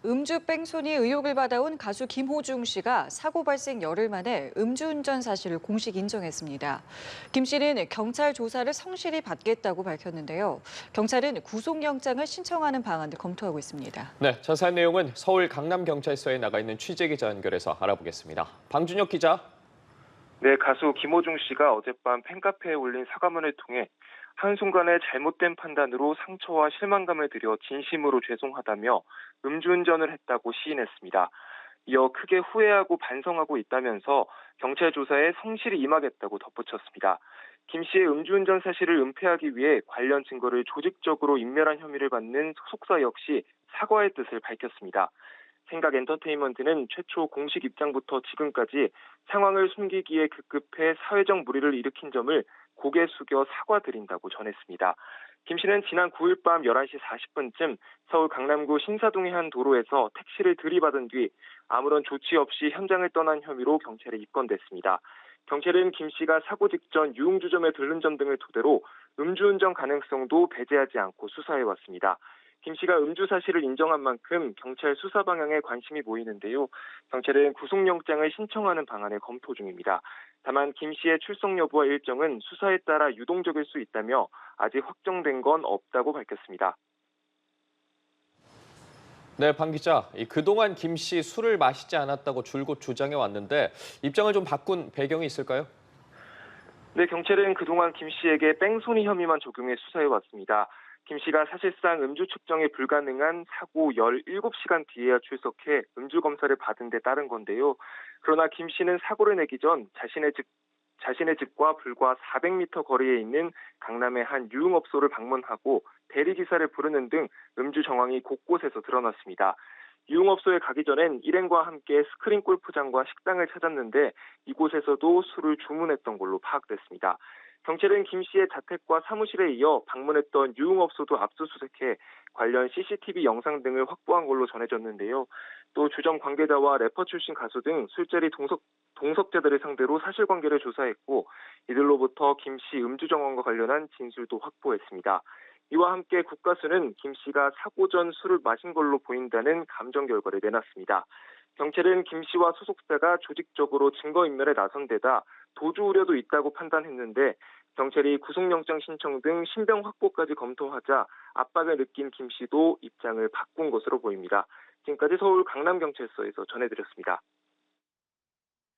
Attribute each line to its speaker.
Speaker 1: 음주 뺑소니 의혹을 받아온 가수 김호중 씨가 사고 발생 열흘 만에 음주운전 사실을 공식 인정했습니다. 김 씨는 경찰 조사를 성실히 받겠다고 밝혔는데요. 경찰은 구속영장을 신청하는 방안을 검토하고 있습니다.
Speaker 2: 네, 자세한 내용은 서울 강남경찰서에 나가 있는 취재기자 연결해서 알아보겠습니다. 방준혁 기자.
Speaker 3: 네, 가수 김호중 씨가 어젯밤 팬카페에 올린 사과문을 통해 한순간의 잘못된 판단으로 상처와 실망감을 드려 진심으로 죄송하다며 음주운전을 했다고 시인했습니다. 이어 크게 후회하고 반성하고 있다면서 경찰 조사에 성실히 임하겠다고 덧붙였습니다. 김 씨의 음주운전 사실을 은폐하기 위해 관련 증거를 조직적으로 인멸한 혐의를 받는 소속사 역시 사과의 뜻을 밝혔습니다. 생각 엔터테인먼트는 최초 공식 입장부터 지금까지 상황을 숨기기에 급급해 사회적 물의를 일으킨 점을 고개 숙여 사과드린다고 전했습니다. 김 씨는 지난 9일 밤 11시 40분쯤 서울 강남구 신사동의 한 도로에서 택시를 들이받은 뒤 아무런 조치 없이 현장을 떠난 혐의로 경찰에 입건됐습니다. 경찰은 김 씨가 사고 직전 유흥주점에 들른 점 등을 토대로 음주운전 가능성도 배제하지 않고 수사해왔습니다. 김 씨가 음주 사실을 인정한 만큼 경찰 수사 방향에 관심이 모이는데요. 경찰은 구속영장을 신청하는 방안을 검토 중입니다. 다만 김 씨의 출석 여부와 일정은 수사에 따라 유동적일 수 있다며 아직 확정된 건 없다고 밝혔습니다.
Speaker 2: 네, 방 기자. 그동안 김 씨 술을 마시지 않았다고 줄곧 주장해 왔는데 입장을 좀 바꾼 배경이 있을까요?
Speaker 3: 네, 경찰은 그동안 김 씨에게 뺑소니 혐의만 적용해 수사해 왔습니다. 김 씨가 사실상 음주 측정이 불가능한 사고 17시간 뒤에야 출석해 음주 검사를 받은 데 따른 건데요. 그러나 김 씨는 사고를 내기 전 자신의 집과 불과 400m 거리에 있는 강남의 한 유흥업소를 방문하고 대리기사를 부르는 등 음주 정황이 곳곳에서 드러났습니다. 유흥업소에 가기 전엔 일행과 함께 스크린 골프장과 식당을 찾았는데 이곳에서도 술을 주문했던 걸로 파악됐습니다. 경찰은 김 씨의 자택과 사무실에 이어 방문했던 유흥업소도 압수수색해 관련 CCTV 영상 등을 확보한 걸로 전해졌는데요. 또 주점 관계자와 래퍼 출신 가수 등 술자리 동석자들을 상대로 사실관계를 조사했고 이들로부터 김 씨 음주 정황과 관련한 진술도 확보했습니다. 이와 함께 국가수는 김 씨가 사고 전 술을 마신 걸로 보인다는 감정 결과를 내놨습니다. 경찰은 김 씨와 소속사가 조직적으로 증거인멸에 나선 데다 도주 우려도 있다고 판단했는데 경찰이 구속영장 신청 등 신병 확보까지 검토하자 압박을 느낀 김 씨도 입장을 바꾼 것으로 보입니다. 지금까지 서울 강남경찰서에서 전해드렸습니다.